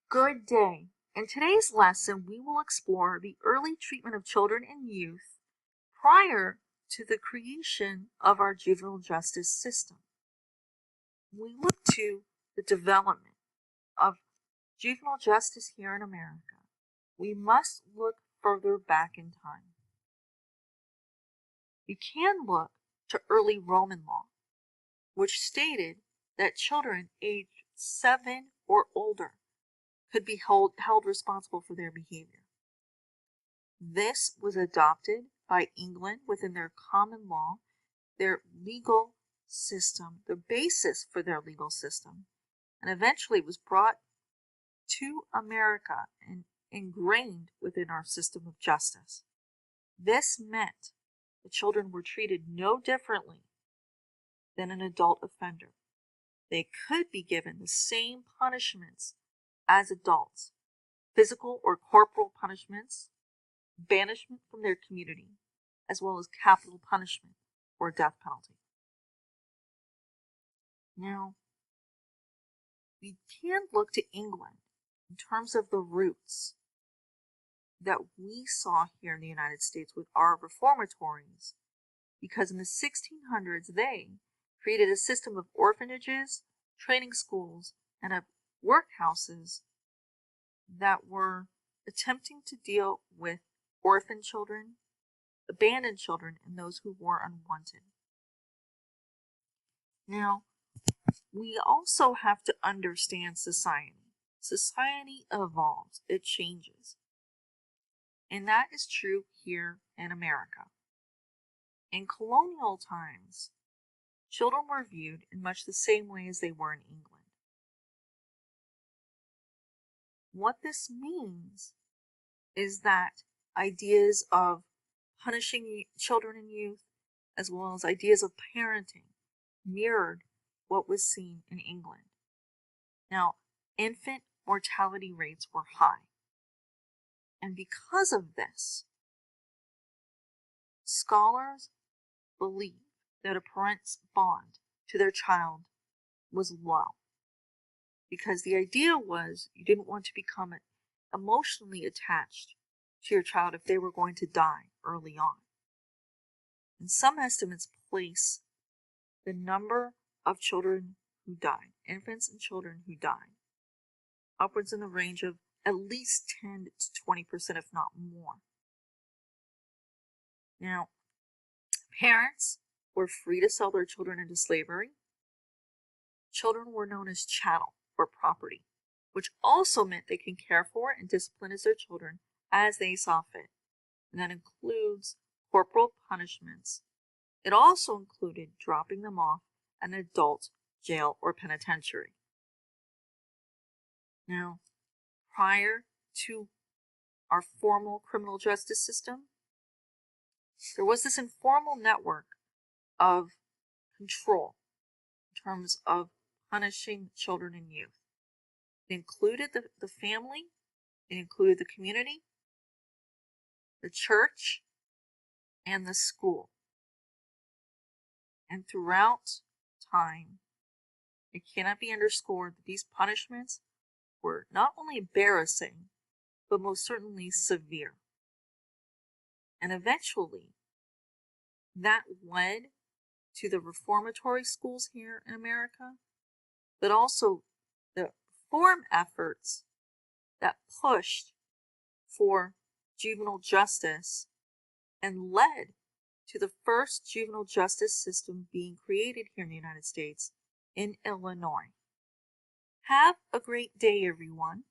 Good day. In today's lesson, we will explore the early treatment of children and youth prior to the creation of our juvenile justice system. When we look to the development of juvenile justice here in America, we must look further back in time. We can look to early Roman law, which stated that children aged 7 or older could be held responsible for their behavior. This was adopted by England within their common law, their legal system, the basis for their legal system, and eventually was brought to America and ingrained within our system of justice. This meant the children were treated no differently than an adult offender. They could be given the same punishments as adults, physical or corporal punishments, banishment from their community, as well as capital punishment or death penalty. Now, we can look to England in terms of the roots that we saw here in the United States with our reformatories, because in the 1600s they created a system of orphanages, training schools, and of workhouses that were attempting to deal with orphan children, abandoned children, and those who were unwanted. Now, we also have to understand society. Society evolves, it changes. And that is true here in America. In colonial times, children were viewed in much the same way as they were in England. What this means is that ideas of punishing children and youth, as well as ideas of parenting, mirrored what was seen in England. Now, infant mortality rates were high. And because of this, scholars believe that a parent's bond to their child was low. Because the idea was you didn't want to become emotionally attached to your child if they were going to die early on. And some estimates place the number of children who died, infants and children who died, upwards in the range of at least 10 to 20%, if not more. Now, parents were free to sell their children into slavery. Children were known as chattel or property, which also meant they can care for and discipline as their children as they saw fit. And that includes corporal punishments. It also included dropping them off at an adult jail or penitentiary. Now, prior to our formal criminal justice system, there was this informal network of control in terms of punishing children and youth. It included the family, it included the community, the church, and the school. And throughout time, it cannot be underscored that these punishments were not only embarrassing, but most certainly severe. And eventually, that led to the reformatory schools here in America, but also the reform efforts that pushed for juvenile justice and led to the first juvenile justice system being created here in the United States in Illinois. Have a great day, everyone.